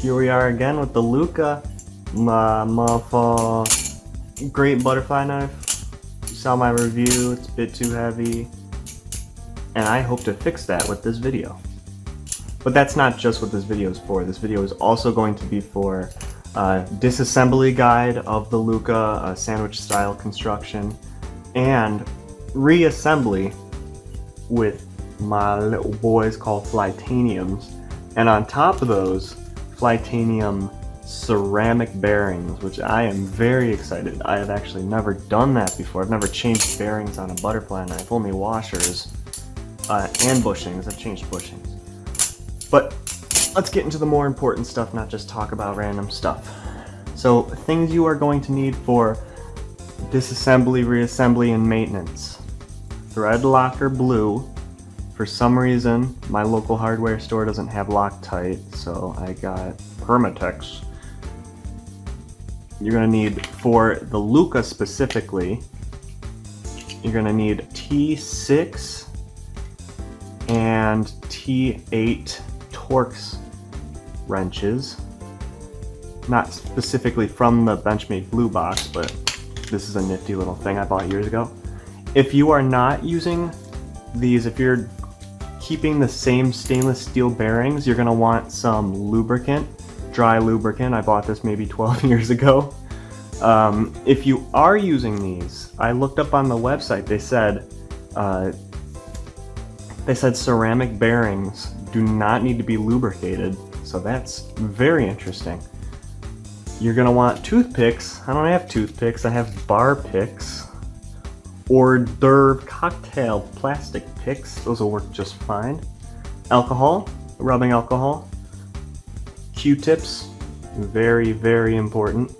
Here we are again with the Lucha, my great butterfly knife. You saw my review, it's a bit too heavy, and I hope to fix that with this video. But that's not just what this video is for. This video is also going to be for disassembly guide of the Lucha, sandwich style construction, and reassembly with my little boys called Flytaniums, and on top of those, Flytanium ceramic bearings, which I am very excited. I have actually never done that before. I've never changed bearings on a butterfly knife, only washers and bushings. I've changed bushings. But let's get into the more important stuff, not just talk about random stuff. So things you are going to need for disassembly, reassembly, and maintenance. Threadlocker Blue. For some reason, my local hardware store doesn't have Loctite, so I got Permatex. You're gonna need, for the Lucha specifically, you're gonna need T6 and T8 Torx wrenches. Not specifically from the Benchmade Blue box, but this is a nifty little thing I bought years ago. If you are not using these, if you're keeping the same stainless steel bearings, you're gonna want some lubricant, dry lubricant. I bought this maybe 12 years ago. If you are using these, I looked up on the website, they said ceramic bearings do not need to be lubricated, so that's very interesting. You're gonna want toothpicks. I don't have toothpicks, I have bar picks. Hors d'oeuvre cocktail plastic picks, those will work just fine. Alcohol, rubbing alcohol. Q-tips, very, very important.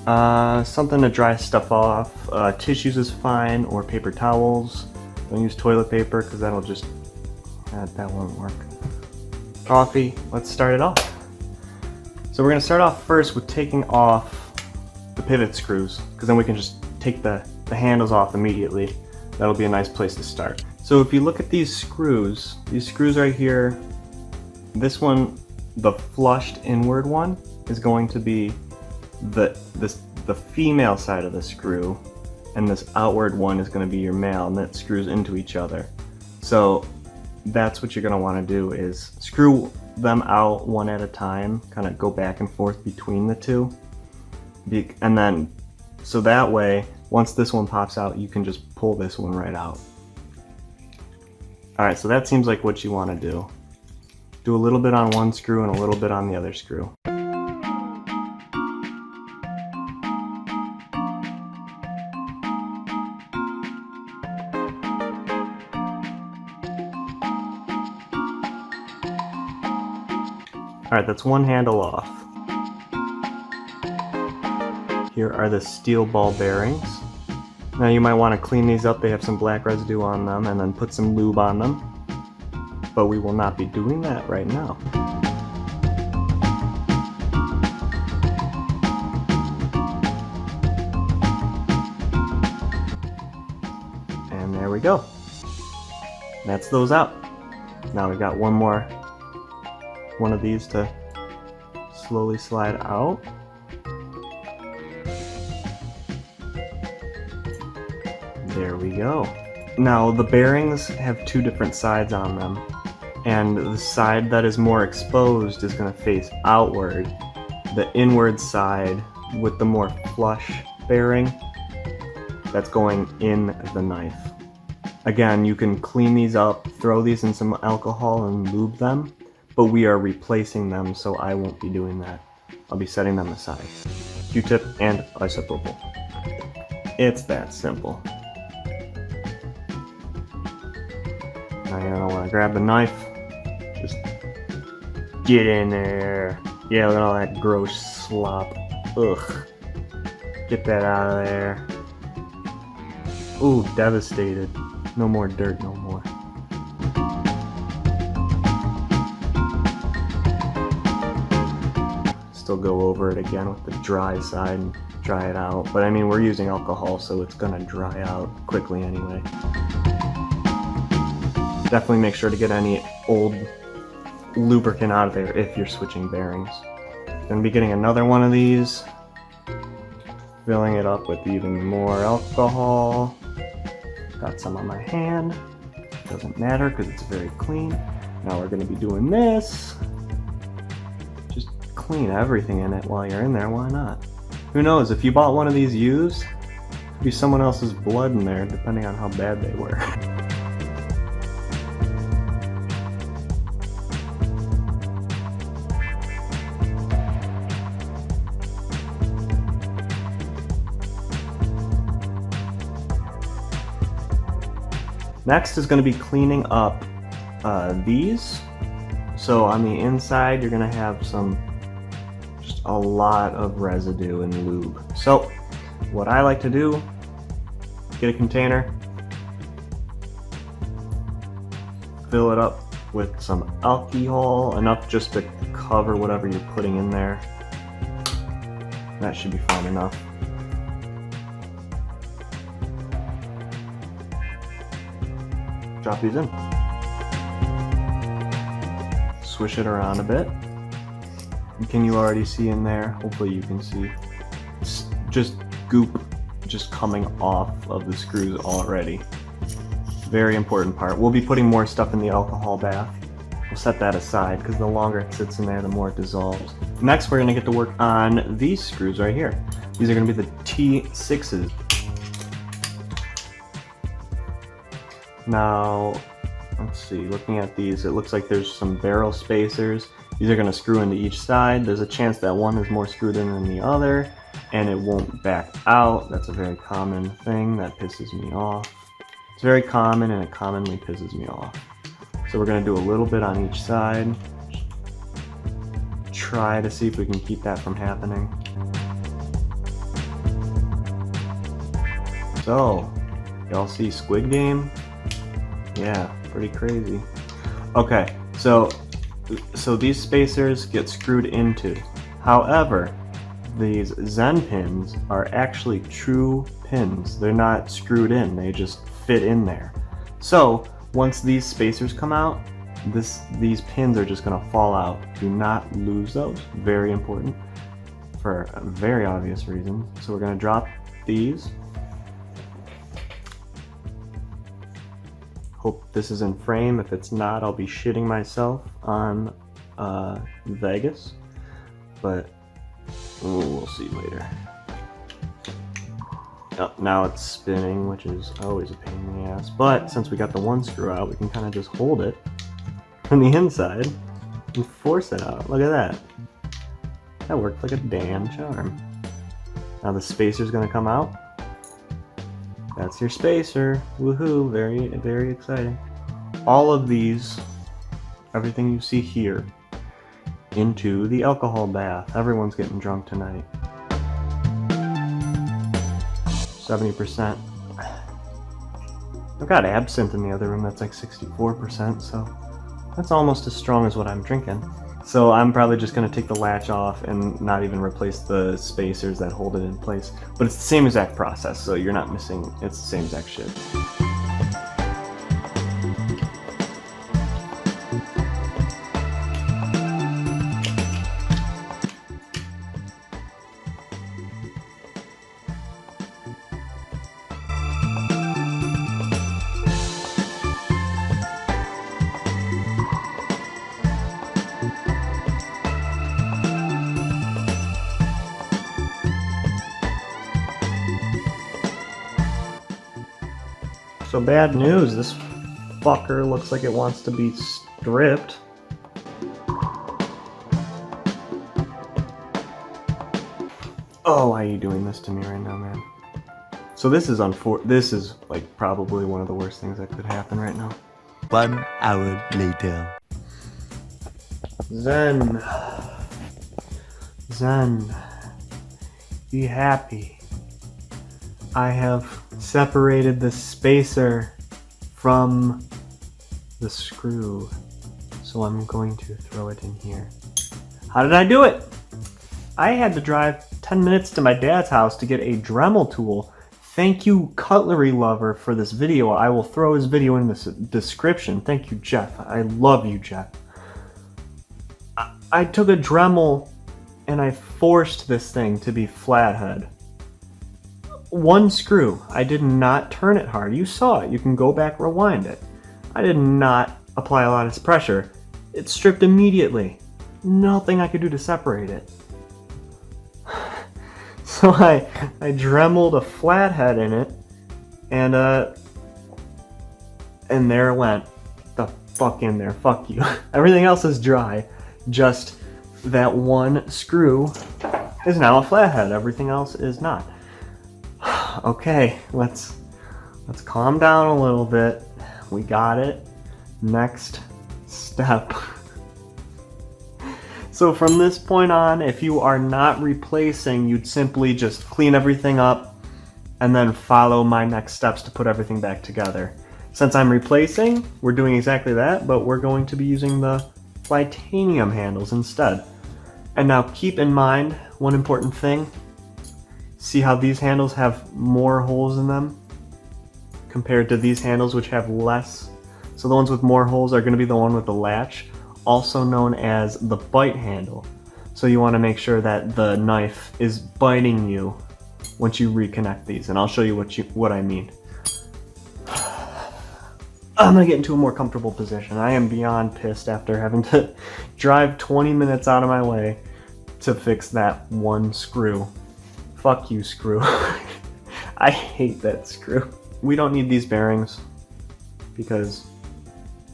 Something to dry stuff off. Tissues is fine, or paper towels. Don't use toilet paper because that'll just, that won't work. Coffee, let's start it off. So we're gonna start off first with taking off the pivot screws, because then we can just take the handles off immediately. That'll be a nice place to start. So if you look at these screws right here, this one, the flushed inward one, is going to be the female side of the screw, and this outward one is going to be your male, and that screws into each other. So that's what you're going to want to do, is screw them out one at a time, kind of go back and forth between the two, and then so that way once this one pops out, you can just pull this one right out. Alright, so that seems like what you want to do. Do a little bit on one screw and a little bit on the other screw. Alright, that's one handle off. Here are the steel ball bearings. Now you might want to clean these up, they have some black residue on them, and then put some lube on them. But we will not be doing that right now. And there we go. That's those out. Now we've got one of these to slowly slide out. There we go. Now the bearings have two different sides on them, and the side that is more exposed is going to face outward. The inward side with the more flush bearing, that's going in the knife. Again, you can clean these up, throw these in some alcohol and lube them, but we are replacing them, so I won't be doing that. I'll be setting them aside. Q-tip and isopropyl. It's that simple. Now you're gonna want to grab the knife, just get in there. Yeah, look at all that gross slop. Ugh. Get that out of there. Ooh, devastated. No more dirt, no more. Still go over it again with the dry side and dry it out. But I mean, we're using alcohol, so it's gonna dry out quickly anyway. Definitely make sure to get any old lubricant out of there if you're switching bearings. Gonna be getting another one of these, filling it up with even more alcohol. Got some on my hand. Doesn't matter because it's very clean. Now we're gonna be doing this. Just clean everything in it while you're in there, why not? Who knows, if you bought one of these used, could be someone else's blood in there depending on how bad they were. Next is going to be cleaning up these. So on the inside, you're going to have just a lot of residue and lube. So what I like to do, get a container, fill it up with some alcohol, enough just to cover whatever you're putting in there. That should be fine enough. Drop these in. Swish it around a bit. And can you already see in there? Hopefully you can see. It's just goop just coming off of the screws already. Very important part. We'll be putting more stuff in the alcohol bath. We'll set that aside because the longer it sits in there, the more it dissolves. Next, we're gonna get to work on these screws right here. These are gonna be the T6s. Now, let's see, looking at these, it looks like there's some barrel spacers. These are going to screw into each side. There's a chance that one is more screwed in than the other, and it won't back out. That's a very common thing that pisses me off. It's very common, and it commonly pisses me off. So we're going to do a little bit on each side. Try to see if we can keep that from happening. So, y'all see Squid Game? Yeah, pretty crazy. Okay, so these spacers get screwed into. However, these Zen pins are actually true pins. They're not screwed in, they just fit in there. So once these spacers come out, these pins are just gonna fall out. Do not lose those, very important for a very obvious reason. So we're gonna drop these. Hope this is in frame. If it's not, I'll be shitting myself on Vegas, but we'll see later. Oh, now it's spinning, which is always a pain in the ass, but since we got the one screw out, we can kind of just hold it from the inside and force it out. Look at that. That worked like a damn charm. Now the spacer's gonna come out. That's your spacer. Woohoo, very, very exciting. All of these, everything you see here, into the alcohol bath. Everyone's getting drunk tonight. 70%. I've got absinthe in the other room that's like 64%, so that's almost as strong as what I'm drinking. So I'm probably just going to take the latch off and not even replace the spacers that hold it in place. But it's the same exact process, so you're not missing, it's the same exact shit. So bad news, this fucker looks like it wants to be stripped. Oh, why are you doing this to me right now, man? So this is like probably one of the worst things that could happen right now. 1 hour later. Zen. Zen. Be happy. I have separated the spacer from the screw, so I'm going to throw it in here. How did I do it? I had to drive 10 minutes to my dad's house to get a Dremel tool. Thank you, Cutlery Lover, for this video. I will throw his video in the description. Thank you, Jeff. I love you, Jeff. I took a Dremel and I forced this thing to be flathead. One screw. I did not turn it hard. You saw it. You can go back, rewind it. I did not apply a lot of pressure. It stripped immediately. Nothing I could do to separate it. So I Dremeled a flathead in it, and there it went. The fuck in there. Fuck you. Everything else is dry. Just that one screw is now a flathead. Everything else is not. Okay, let's calm down a little bit. We got it. Next step. So from this point on, if you are not replacing, you'd simply just clean everything up and then follow my next steps to put everything back together. Since I'm replacing, we're doing exactly that, but we're going to be using the Flytanium handles instead. And now keep in mind one important thing. See how these handles have more holes in them compared to these handles which have less? So the ones with more holes are going to be the one with the latch, also known as the bite handle. So you want to make sure that the knife is biting you once you reconnect these, and I'll show you what I mean. I'm going to get into a more comfortable position. I am beyond pissed after having to drive 20 minutes out of my way to fix that one screw. Fuck you, screw. I hate that screw. We don't need these bearings because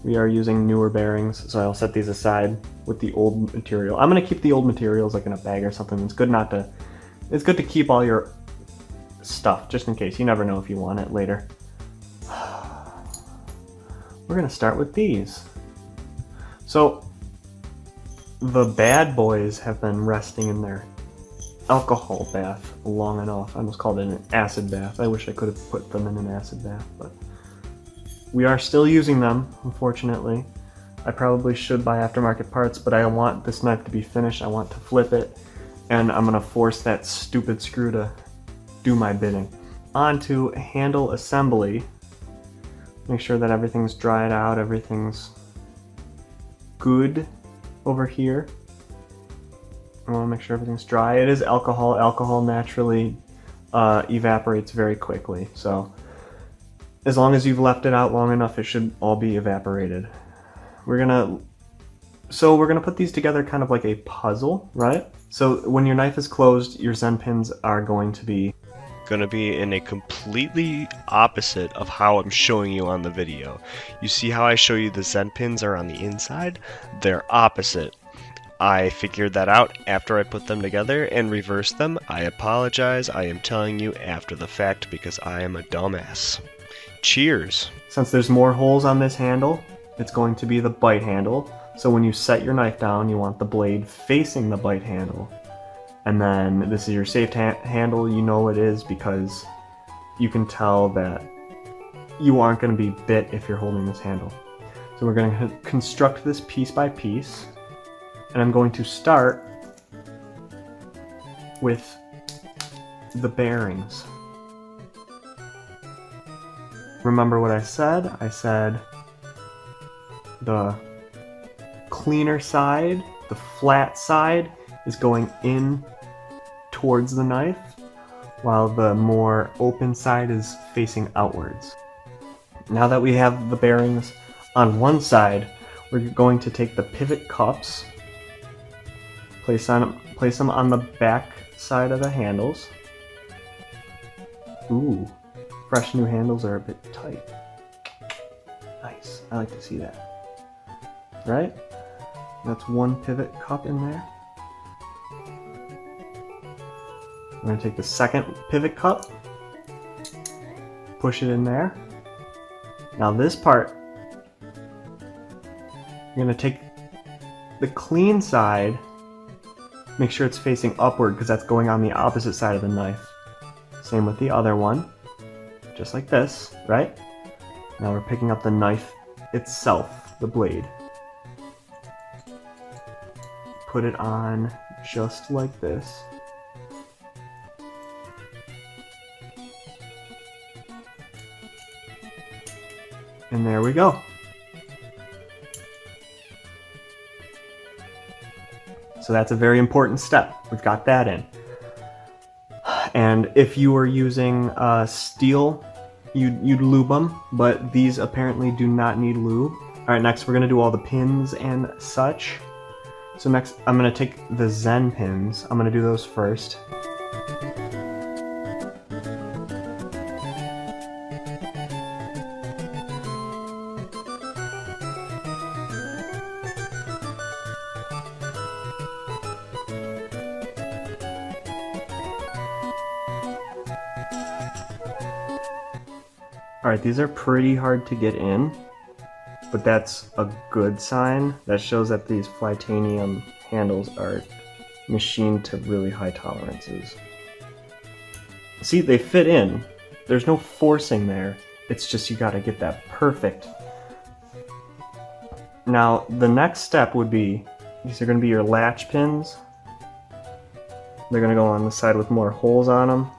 we are using newer bearings, so I'll set these aside with the old material. I'm gonna keep the old materials like in a bag or something. It's good to keep all your stuff just in case. You never know if you want it later. We're gonna start with these. So the bad boys have been resting in their alcohol bath long enough. I almost called it an acid bath. I wish I could have put them in an acid bath, but we are still using them, unfortunately. I probably should buy aftermarket parts, but I want this knife to be finished. I want to flip it, and I'm gonna force that stupid screw to do my bidding. On to handle assembly. Make sure that everything's dried out, everything's good over here. I want to make sure everything's dry. It is alcohol. Alcohol naturally evaporates very quickly, so as long as you've left it out long enough, it should all be evaporated. We're gonna put these together kind of like a puzzle, right? So when your knife is closed, your Zen pins are going to be in a completely opposite of how I'm showing you on the video. You see how I show you the Zen pins are on the inside? They're opposite. I figured that out after I put them together and reversed them. I apologize. I am telling you after the fact because I am a dumbass. Cheers. Since there's more holes on this handle, it's going to be the bite handle. So when you set your knife down, you want the blade facing the bite handle. And then this is your safe handle. You know it is because you can tell that you aren't going to be bit if you're holding this handle. So we're going to construct this piece by piece. And I'm going to start with the bearings. Remember what I said? I said the cleaner side, the flat side, is going in towards the knife, while the more open side is facing outwards. Now that we have the bearings on one side, we're going to take the pivot cups, place them on the back side of the handles. Ooh, fresh new handles are a bit tight. Nice, I like to see that. Right? That's one pivot cup in there. I'm going to take the second pivot cup, push it in there. Now this part, you're going to take the clean side, make sure it's facing upward because that's going on the opposite side of the knife. Same with the other one, just like this, right? Now we're picking up the knife itself, the blade. Put it on just like this. And there we go. So that's a very important step. We've got that in. And if you were using steel, you'd lube them, but these apparently do not need lube. Alright, next we're going to do all the pins and such. So next I'm going to take the Zen pins. I'm going to do those first. Alright, these are pretty hard to get in, but that's a good sign. That shows that these Flytanium handles are machined to really high tolerances. See, they fit in. There's no forcing there. It's just you gotta get that perfect. Now, the next step would be, these are gonna be your latch pins. They're gonna go on the side with more holes on them.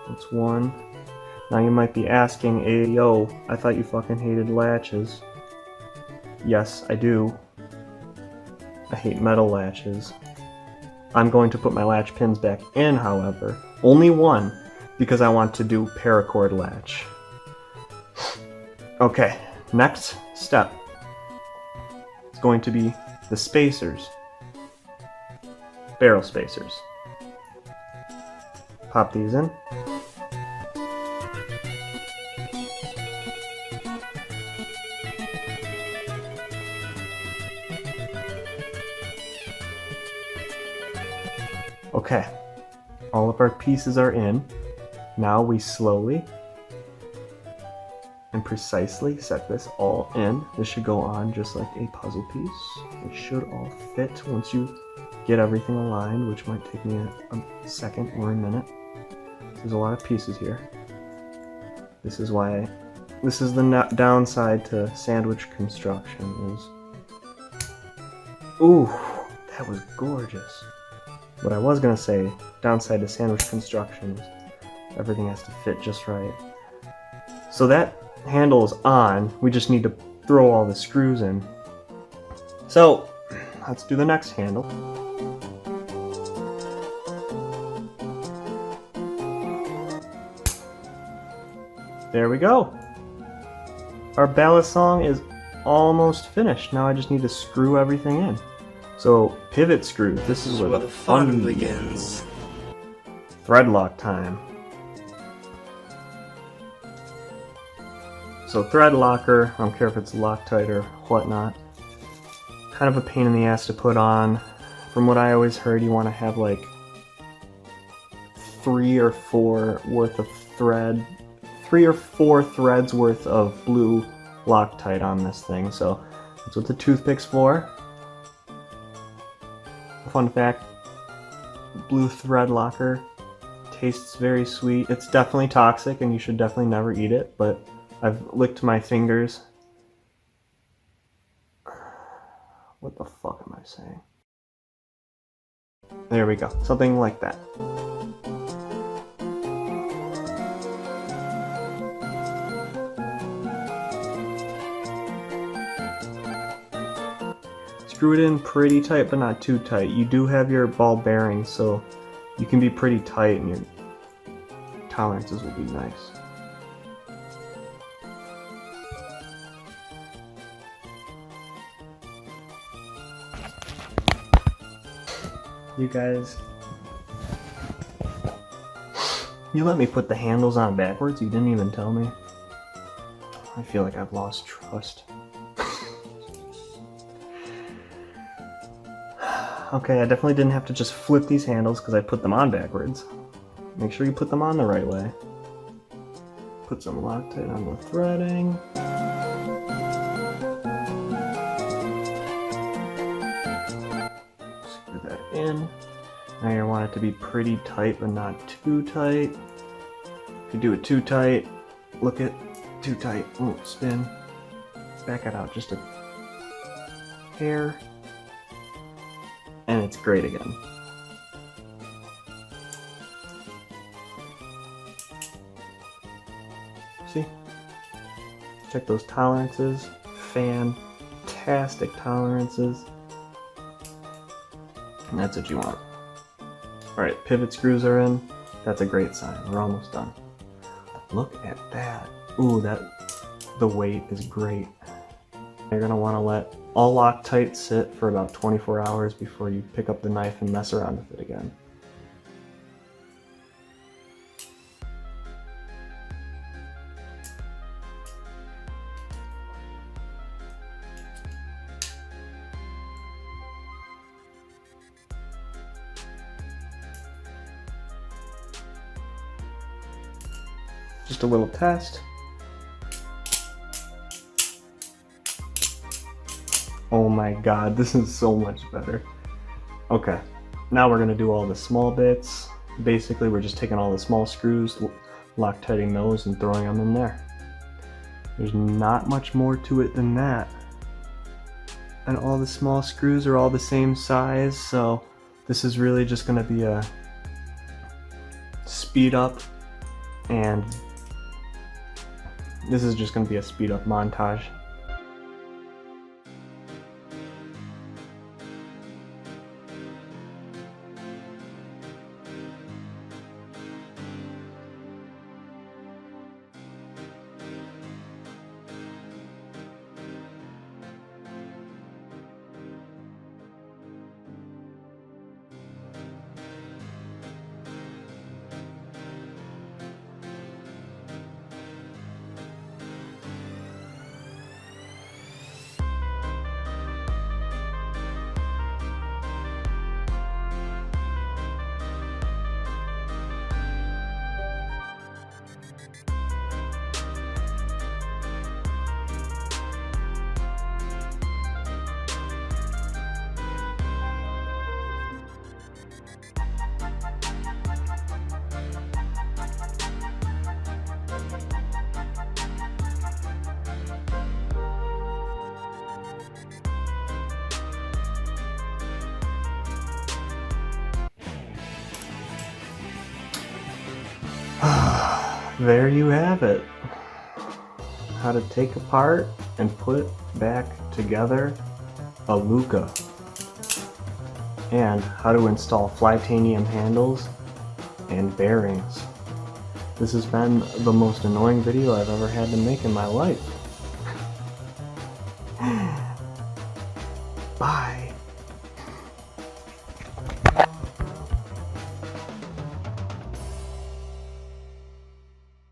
That's one. Now you might be asking, hey, yo, I thought you fucking hated latches. Yes, I do. I hate metal latches. I'm going to put my latch pins back in, however. Only one, because I want to do paracord latch. Okay, next step is going to be the spacers. Barrel spacers. Pop these in. Okay, all of our pieces are in. Now we slowly and precisely set this all in. This should go on just like a puzzle piece. It should all fit once you get everything aligned, which might take me a second or a minute. There's a lot of pieces here. This is the downside to sandwich construction is... Ooh, that was gorgeous. What I was gonna say, downside to sandwich construction is everything has to fit just right. So that handle is on, we just need to throw all the screws in. So, let's do the next handle. There we go. Our Balisong is almost finished. Now I just need to screw everything in. So, pivot screws. This is where the fun begins. Thread lock time. So thread locker, I don't care if it's Loctite or whatnot. Kind of a pain in the ass to put on. From what I always heard, you want to have like 3 or 4 worth of thread. 3 or 4 threads worth of blue Loctite on this thing. So that's what the Toothpicks for. Fun fact, blue thread locker tastes very sweet. It's definitely toxic and you should definitely never eat it, but I've licked my fingers. What the fuck am I saying? There we go, something like that. Screw it in pretty tight, but not too tight. You do have your ball bearings, so you can be pretty tight and your tolerances will be nice. You guys, you let me put the handles on backwards, you didn't even tell me. I feel like I've lost trust. Okay, I definitely didn't have to just flip these handles because I put them on backwards. Make sure you put them on the right way. Put some Loctite on the threading. Screw that in. Now you want it to be pretty tight, but not too tight. If you do it too tight, look at too tight, won't spin. Back it out just a hair. And it's great again. See? Check those tolerances. Fantastic tolerances. And that's what you want. Alright, pivot screws are in. That's a great sign. We're almost done. Look at that. Ooh, the weight is great. You're going to want to let all Loctite sit for about 24 hours before you pick up the knife and mess around with it again. Just a little test. Oh my god, this is so much better. Okay, now we're going to do all the small bits. Basically, we're just taking all the small screws, Loctiting those, and throwing them in there. There's not much more to it than that. And all the small screws are all the same size, so this is really just going to be a speed up, and this is just going to be a speed up montage. There you have it. How to take apart and put back together a Lucha. And how to install Flytanium handles and bearings. This has been the most annoying video I've ever had to make in my life. Bye.